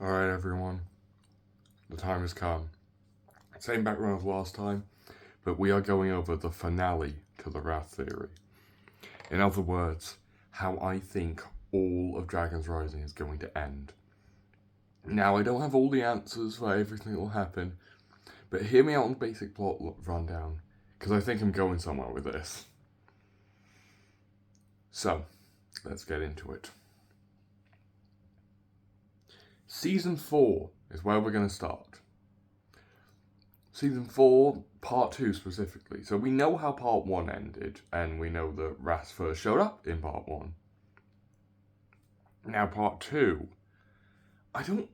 Alright everyone, the time has come. Same background as last time, but we are going over the finale to the Ras theory. In other words, how I think all of Dragons Rising is going to end. Now, I don't have all the answers for everything that will happen, but hear me out on the basic plot rundown, because I think I'm going somewhere with this. So, let's get into it. Season 4 is where we're going to start. Season 4, Part 2 specifically. So we know how Part 1 ended, and we know that Ras first showed up in Part 1. Now Part 2, I don't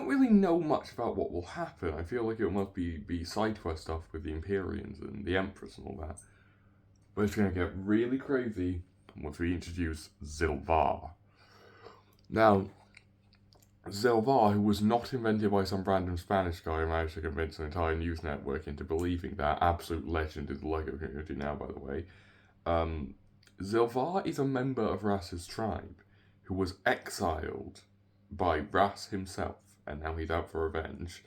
really know much about what will happen. I feel like it must be side quest stuff with the Empyreans and the Empress and all that. But it's going to get really crazy once we introduce Zilvar. Now, Zilvar, who was not invented by some random Spanish guy who managed to convince an entire news network into believing that, absolute legend in the LEGO community now, by the way. Zilvar is a member of Ras's tribe, who was exiled by Ras himself, and now he's out for revenge.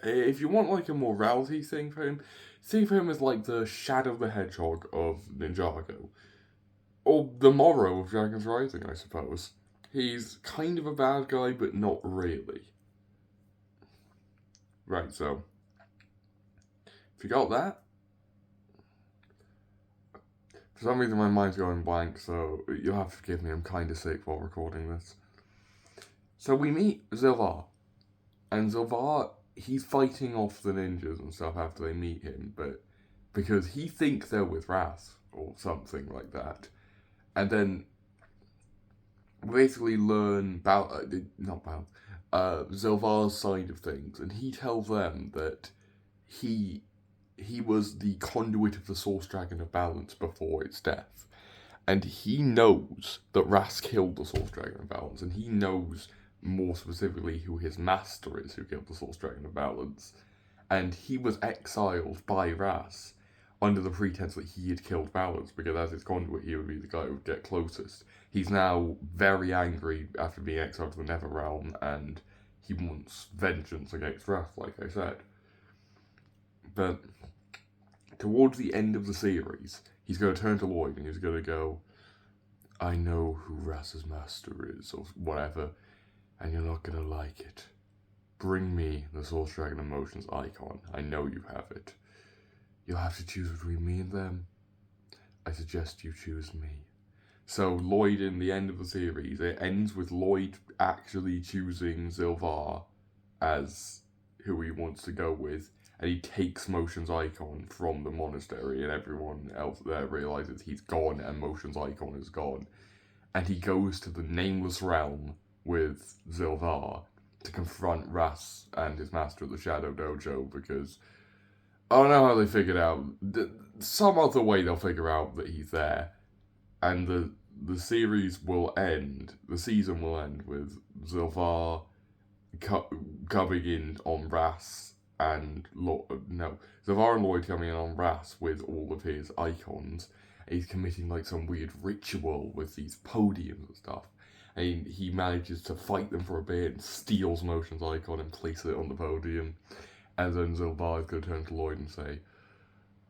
If you want like a morality thing for him, think of him as like the Shadow the Hedgehog of Ninjago. Or the Morrow of Dragons Rising, I suppose. He's kind of a bad guy, but not really. Right, so if you got that, for some reason my mind's going blank, so you'll have to forgive me, I'm kind of sick while recording this. So we meet Zilvar, and Zilvar, he's fighting off the ninjas and stuff after they meet him, but because he thinks they're with Ras, or something like that. And then basically learn Zilvar's side of things, and he tells them that he was the conduit of the Source Dragon of Balance before its death, and he knows that Ras killed the Source Dragon of Balance, and he knows more specifically who his master is who killed the Source Dragon of Balance, and he was exiled by Ras under the pretense that he had killed Balance, because as his conduit he would be the guy who would get closest. He's now very angry after being exiled to the Netherrealm, and he wants vengeance against Ras, like I said. But towards the end of the series, he's going to turn to Lloyd and he's going to go, I know who Ras's master is, or whatever, and you're not going to like it. Bring me the Source Dragon Emotions icon. I know you have it. You'll have to choose between me and them. I suggest you choose me. So Lloyd, in the end of the series, it ends with Lloyd actually choosing Zilvar as who he wants to go with, and he takes Motion's icon from the monastery, and everyone else there realizes he's gone and Motion's icon is gone. And he goes to the Nameless Realm with Zilvar to confront Ras and his master at the Shadow Dojo, because I don't know how they figured out. Some other way they'll figure out that he's there. And the series will end, the season will end with Zilvar coming in on Ras and Zilvar and Lloyd coming in on Ras with all of his icons. And he's committing like some weird ritual with these podiums and stuff. And he manages to fight them for a bit and steals Motion's icon and places it on the podium. And then Zilvar is going to turn to Lloyd and say,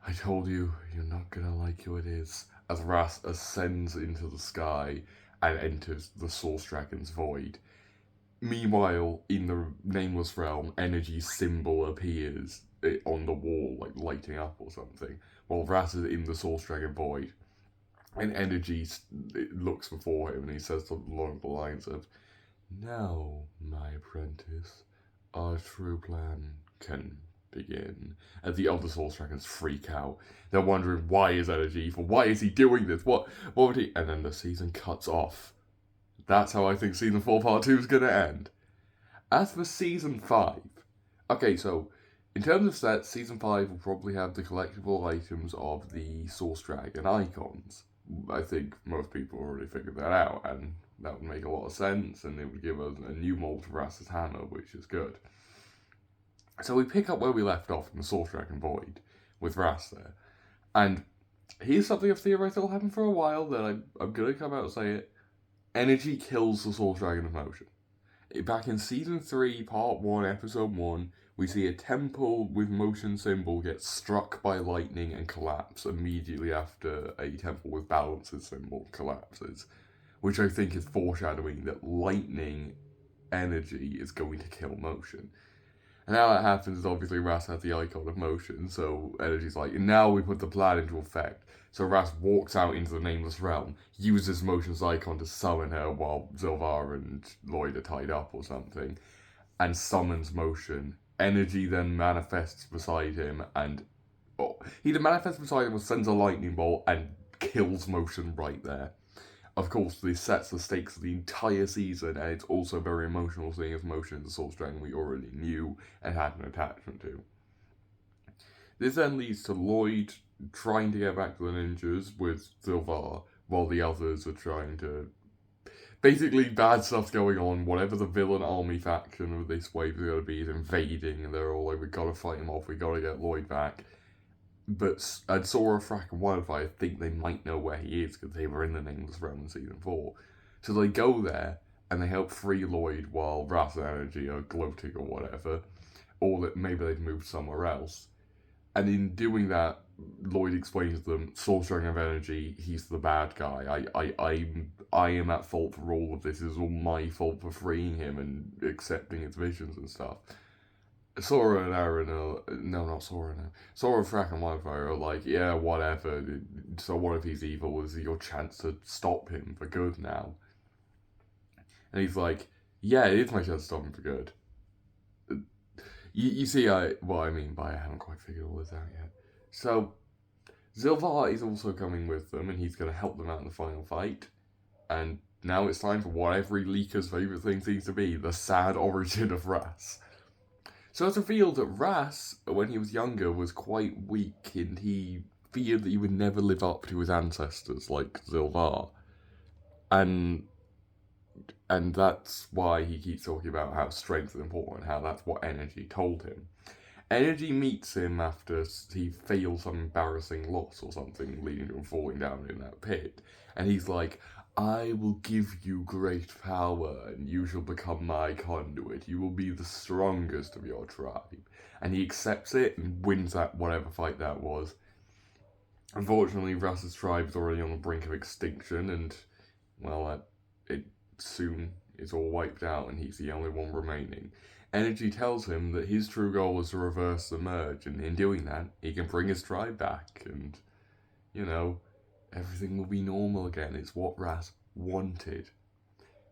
I told you, you're not going to like who it is. As Ras ascends into the sky and enters the Source Dragon's void. Meanwhile, in the Nameless Realm, Energy's symbol appears on the wall, like lighting up or something, while Ras is in the Source Dragon void. And Energy looks before him and he says something along the lines of, now, my apprentice, our true plan can begin. As the other Source Dragons freak out. They're wondering, why is Energy evil? Why is he doing this? What would he... And then the season cuts off. That's how I think Season 4 Part 2 is going to end. As for Season 5... Okay, so, in terms of sets, Season 5 will probably have the collectible items of the Source Dragon icons. I think most people already figured that out, and that would make a lot of sense, and it would give us a new mold for Ras's hammer, which is good. So we pick up where we left off in the Source Dragon Void, with Ras there. And here's something I've theorized will happen for a while, that I'm going to come out and say it. Energy kills the Source Dragon of Motion. back in season 3, part 1, episode 1, we see a temple with motion symbol get struck by lightning and collapse immediately after a temple with balances symbol collapses, which I think is foreshadowing that lightning energy is going to kill motion. And how that happens is obviously Ras has the icon of motion, so energy's like, and now we put the plan into effect. So Ras walks out into the Nameless Realm, uses motion's icon to summon her while Zilvar and Lloyd are tied up or something, and summons motion. Energy then manifests beside him, and he either manifests beside him or sends a lightning bolt and kills motion right there. Of course, this sets the stakes of the entire season, and it's also very emotional seeing as motion is a source dragon we already knew and had an attachment to. This then leads to Lloyd trying to get back to the ninjas with Zilvar, while the others are trying to... Basically, bad stuff's going on. Whatever the villain army faction of this wave is going to be is invading, and they're all like, we gotta fight him off, we gotta get Lloyd back. But and Sora, Frack, and Wildfire think they might know where he is because they were in the Nameless Realm in season 4. So they go there and they help free Lloyd while Ras and Energy are gloating or whatever, or that maybe they've moved somewhere else. And in doing that, Lloyd explains to them, Source Dragon of Energy, he's the bad guy. I am at fault for all of this. It's all my fault for freeing him and accepting his visions and stuff. Sora and Aaron are... No, not Sora now. Sora, Frack, and Wildfire are like, yeah, whatever. So what if he's evil? Is it your chance to stop him for good now? And he's like, yeah, it is my chance to stop him for good. You see what I mean by I haven't quite figured all this out yet. So, Zilvar is also coming with them, and he's going to help them out in the final fight. And now it's time for what every leaker's favourite thing seems to be, the sad origin of Ras. So it's revealed that Ras, when he was younger, was quite weak, and he feared that he would never live up to his ancestors like Zilvar. And that's why he keeps talking about how strength is important, how that's what Energy told him. Energy meets him after he fails some embarrassing loss or something, leading to him falling down in that pit. And he's like, I will give you great power, and you shall become my conduit. You will be the strongest of your tribe. And he accepts it and wins that whatever fight that was. Unfortunately, Ras's tribe is already on the brink of extinction, and, well, it soon is all wiped out, and he's the only one remaining. Energy tells him that his true goal is to reverse the merge, and in doing that, he can bring his tribe back, and, you know, everything will be normal again. It's what Ras wanted.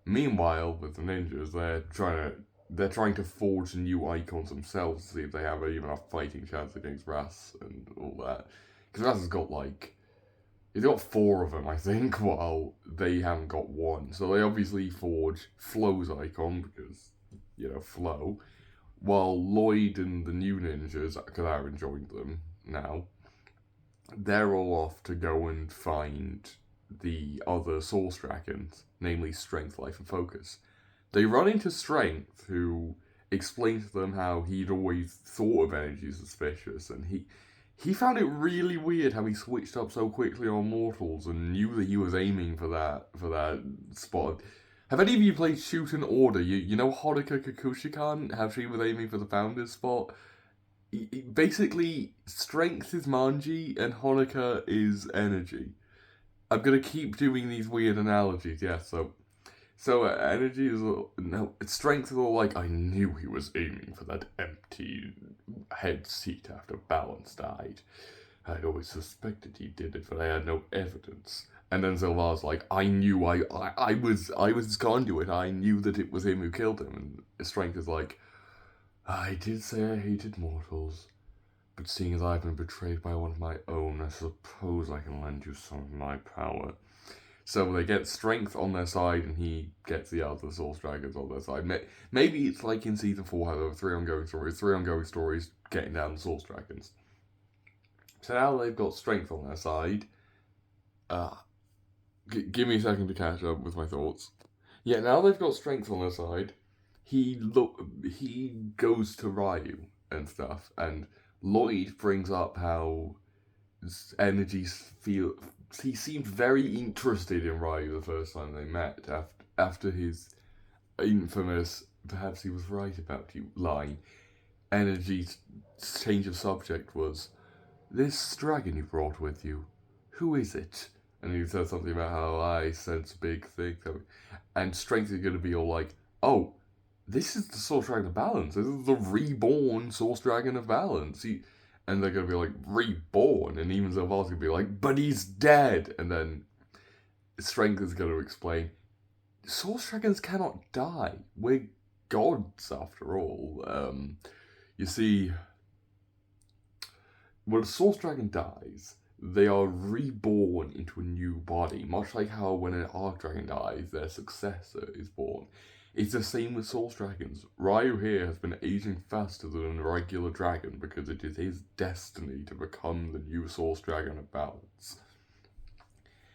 Meanwhile, with the ninjas, they're trying to forge new icons themselves to see if they have even a fighting chance against Ras and all that. Because Ras has got he's got 4 of them, I think, while they haven't got 1. So they obviously forge Flo's icon because, Flo. While Lloyd and the new ninjas, because Aaron joined them now, they're all off to go and find the other Source Dragons, namely Strength, Life, and Focus. They run into Strength, who explains to them how he'd always thought of Energy suspicious, and he found it really weird how he switched up so quickly on Mortals and knew that he was aiming for that spot. Have any of you played Shoot and Order? You know Honoka Kakushikan, how she was aiming for the Founder's spot? Basically, Strength is Manji and Honoka is Energy. I'm gonna keep doing these weird analogies, yeah, so Energy is... No, Strength is all like, I knew he was aiming for that empty head seat after Balance died. I'd always suspected he did it, but I had no evidence. And then Zilvar's like, I knew I was his conduit. I knew that it was him who killed him. And Strength is like, I did say I hated mortals, but seeing as I've been betrayed by one of my own, I suppose I can lend you some of my power. So they get Strength on their side, and he gets the other Source Dragons on their side. Maybe it's like in Season 4, how there were 3 ongoing stories getting down the Source Dragons. So now they've got Strength on their side. Give me a second to catch up with my thoughts. Yeah, now they've got Strength on their side. He goes to Ryu and stuff, and Lloyd brings up how Energy he seemed very interested in Ryu the first time they met after his infamous perhaps he was right about you line. Energy's change of subject was, this dragon you brought with you, who is it? And he said something about how I sense big things. And Strength is going to be all like, oh, this is the Source Dragon of Balance. This is the reborn Source Dragon of Balance. And they're going to be like, reborn? And even Zelvar's going to be like, but he's dead. And then Strength is going to explain, Source Dragons cannot die. We're gods, after all. You see, when a Source Dragon dies, they are reborn into a new body, much like how when an Archdragon dies, their successor is born. It's the same with Source Dragons. Ryu here has been aging faster than a regular dragon because it is his destiny to become the new Source Dragon of Balance.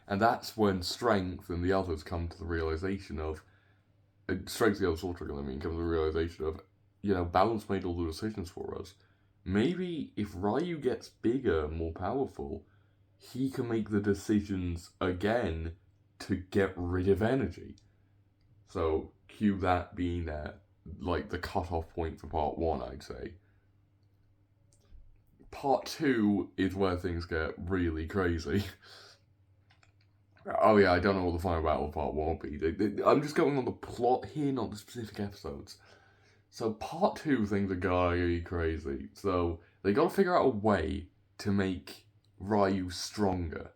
And that's when Strength and the others come to the realization of, Strength the other Source Dragon, come to the realization of, Balance made all the decisions for us. Maybe if Ryu gets bigger and more powerful, he can make the decisions again to get rid of energy. So, cue that being like the cutoff point for part 1, I'd say. Part 2 is where things get really crazy. Oh yeah, I don't know what the final battle of part 1 will be. I'm just going on the plot here, not the specific episodes. So part 2, things are going crazy. So they got to figure out a way to make Ryu stronger,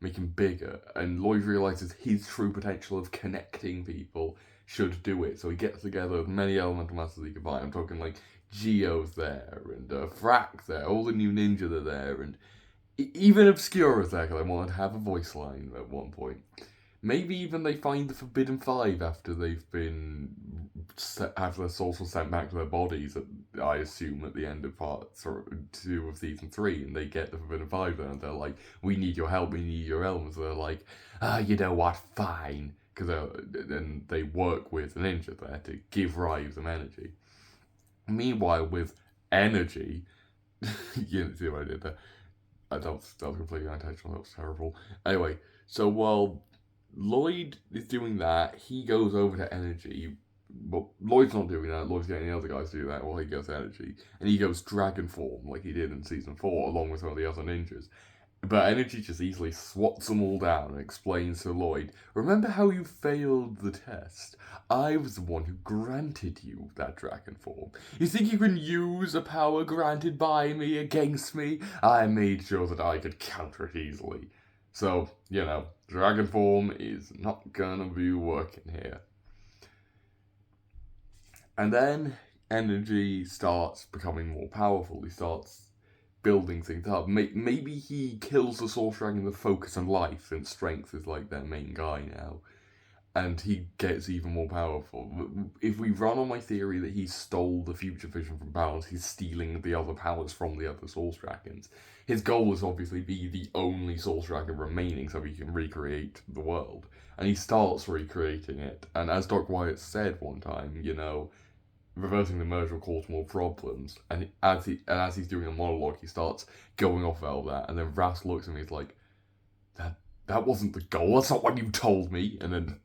make him bigger. And Lloyd realizes his true potential of connecting people should do it. So he gets together as many elemental masters he can find. I'm talking like Geo's there, and Frack's there, all the new ninja are there, and even Obscura's there, because I wanted to have a voice line at one point. Maybe even they find the Forbidden Five after their souls were sent back to their bodies, I assume, at the end of part 2 of season 3, and they get the Forbidden Five there, and they're like, we need your help, we need your elements. They're like, you know what, fine. Then they work with the ninja there to give Ryu some energy. Meanwhile, with energy, you see what I did there? That was completely unintentional, that was terrible. Anyway, so while Lloyd is doing that, he goes over to energy. Well, Lloyd's not doing that, Lloyd's getting the other guys to do that while he goes to energy. And he goes dragon form, like he did in season 4, along with some of the other ninjas. But energy just easily swats them all down and explains to Lloyd, remember how you failed the test? I was the one who granted you that dragon form. You think you can use a power granted by me against me? I made sure that I could counter it easily. So, dragon form is not gonna be working here. And then energy starts becoming more powerful. He starts building things up. Maybe he kills the Source Dragon with focus and life, and Strength is like their main guy now. And he gets even more powerful. If we run on my theory that he stole the future vision from Balance, he's stealing the other powers from the other Source Dragons. His goal is obviously be the only Source Dragon remaining so he can recreate the world. And he starts recreating it. And as Doc Wyatt said one time, reversing the merge will cause more problems. And as he's doing a monologue, he starts going off about that. And then Ras looks at me and he's like, that wasn't the goal. That's not what you told me. And then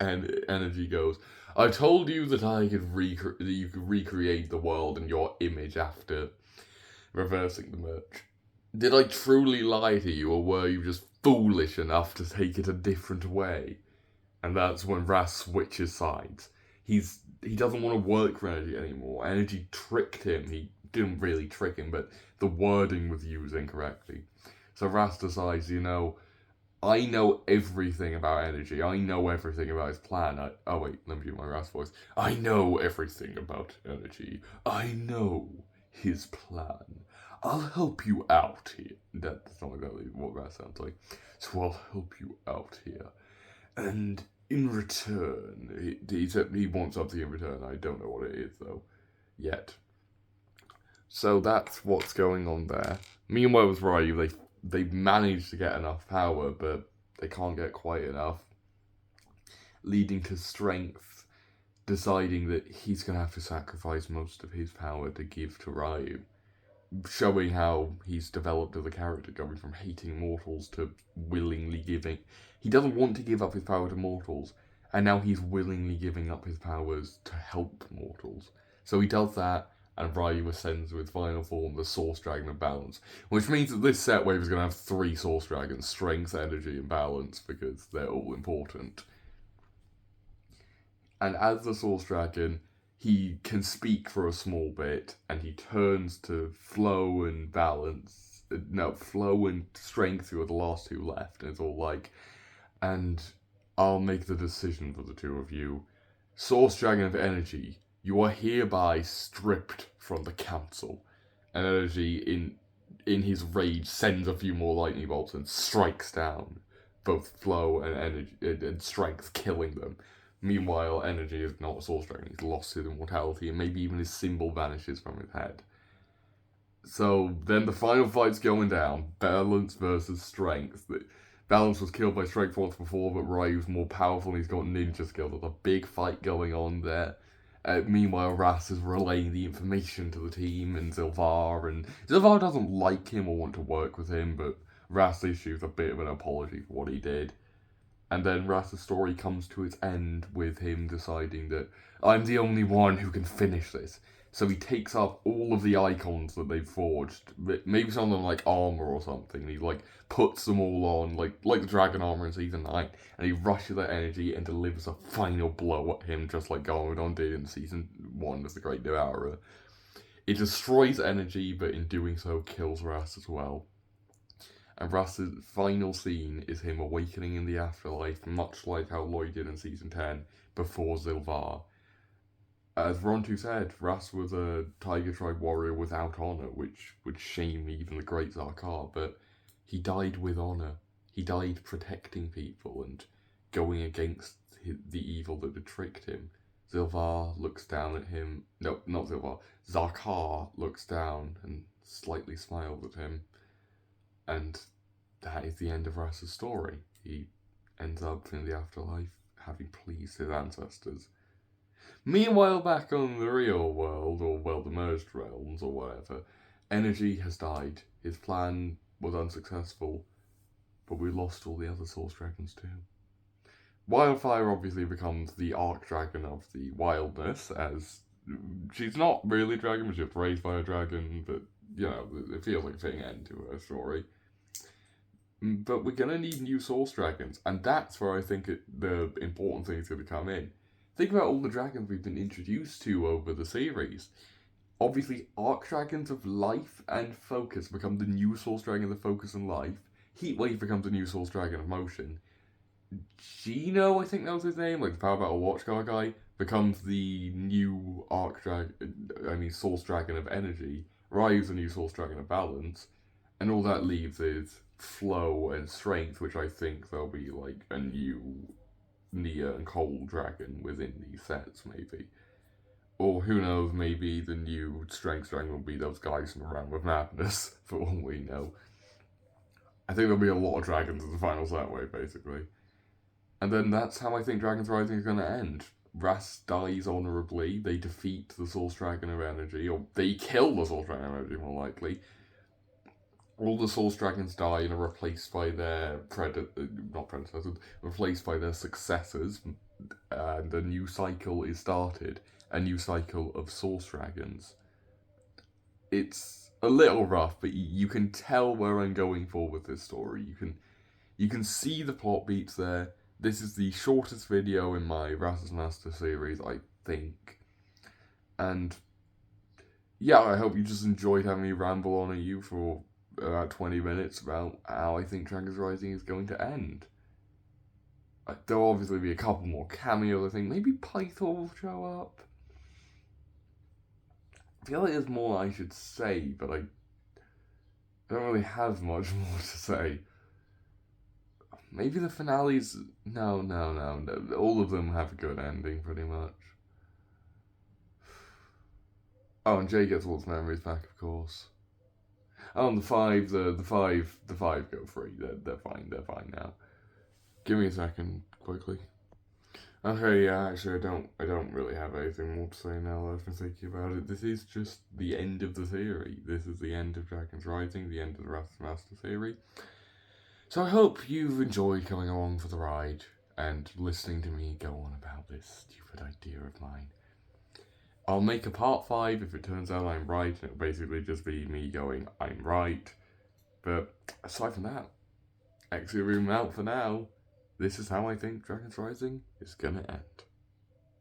energy goes, I told you that you could recreate the world in your image after reversing the merge. Did I truly lie to you, or were you just foolish enough to take it a different way? And that's when Ras switches sides. He doesn't want to work for energy anymore. Energy tricked him. He didn't really trick him, but the wording was used incorrectly. So Ras decides, I know everything about energy. I know everything about his plan. Oh wait, let me do my Ras voice. I know everything about energy. I know his plan. I'll help you out here. That's not exactly what Ras sounds like. So I'll help you out here. And in return, he said he wants something in return. I don't know what it is, though, yet. So that's what's going on there. Meanwhile, with Ryu, they've managed to get enough power, but they can't get quite enough, leading to Strength deciding that he's going to have to sacrifice most of his power to give to Ryu, showing how he's developed as a character, going from hating mortals to willingly giving. He doesn't want to give up his power to mortals, and now he's willingly giving up his powers to help mortals. So he does that, and Ryu ascends with final form, the Source Dragon of Balance, which means that this set wave is going to have 3 Source Dragons: Strength, Energy, and Balance, because they're all important. And as the Source Dragon, he can speak for a small bit, and he turns to Flow and Balance. No, Flow and Strength, who are the last 2 left, and it's all like, and I'll make the decision for the 2 of you. Source Dragon of Energy, you are hereby stripped from the council. And Energy, in his rage, sends a few more lightning bolts and strikes down both Flow and Energy and Strength, killing them. Meanwhile, Energy is not a Source Dragon. He's lost his immortality, and maybe even his symbol vanishes from his head. So then the final fight's going down. Balance versus Strength. Balance was killed by Strength once before, but Ryu's more powerful and he's got ninja skill. There's a big fight going on there. Meanwhile, Ras is relaying the information to the team and Zilvar doesn't like him or want to work with him, but Ras issues a bit of an apology for what he did. And then Ras' story comes to its end with him deciding that I'm the only one who can finish this. So he takes up all of the icons that they've forged, maybe some of them like armor or something, and he like puts them all on, like the dragon armor in Season 9, and he rushes that energy and delivers a final blow at him, just like Garmadon did in Season 1 as the Great Devourer. It destroys energy, but in doing so kills Ras as well. And Ras's final scene is him awakening in the afterlife, much like how Lloyd did in Season 10, before Zilvar. As Rontu said, Ras was a Tiger Tribe warrior without honor, which would shame even the great Zarkar, but he died with honor. He died protecting people and going against the evil that had tricked him. Zilvar looks down at him. No, not Zilvar. Zarkar looks down and slightly smiles at him. And that is the end of Ras's story. He ends up in the afterlife having pleased his ancestors. Meanwhile, back on the real world, or well, the merged realms, or whatever, Energy has died. His plan was unsuccessful, but we lost all the other Source Dragons too. Wildfire obviously becomes the Archdragon of the wildness, as she's not really a dragon, but she's raised by a dragon, but, you know, it feels like a fitting end to her story. But we're going to need new Source Dragons, and that's where I think the important thing is going to come in. Think about all the dragons we've been introduced to over the series. Obviously, Archdragons of Life and Focus become the new Source Dragon of Focus and Life. Heatwave becomes the new Source Dragon of Motion. Gino, I think that was his name, like the Power Battle Watchguard guy, becomes the new Source Dragon of Energy. Ryu's the new Source Dragon of Balance. And all that leaves is Flow and Strength, which I think there'll be like a new Nia and Cold Dragon within these sets, maybe. Or who knows, maybe the new Strength Dragon will be those guys from the Realm of Madness, for all we know. I think there'll be a lot of dragons in the final set wave, basically. And then that's how I think Dragons Rising is going to end. Ras dies honourably, they defeat the Source Dragon of Energy, or they kill the Source Dragon of Energy, more likely. All the Source Dragons die and are replaced by their replaced by their successors, and a new cycle is started. A new cycle of Source Dragons. It's a little rough, but you can tell where I'm going for with this story. You can see the plot beats there. This is the shortest video in my Ras Master series, I think. And yeah, I hope you just enjoyed having me ramble on at you for about 20 minutes about how I think Dragons Rising is going to end. There'll obviously be a couple more cameos, I think. Maybe Pythor will show up. I feel like there's more I should say, but I don't really have much more to say. Maybe the finales... No. All of them have a good ending, pretty much. Oh, and Jay gets all his memories back, of course. Oh, and the five go free. They're fine now. Give me a second, quickly. Okay, yeah, actually, I don't really have anything more to say now that I've been thinking about it. This is just the end of the theory. This is the end of Dragons Rising, the end of the Ras Master theory. So I hope you've enjoyed coming along for the ride. and listening to me go on about this stupid idea of mine. I'll make a part 5 if it turns out I'm right, and it'll basically just be me going, I'm right. But aside from that, exit room out for now. This is how I think Dragons Rising is gonna end.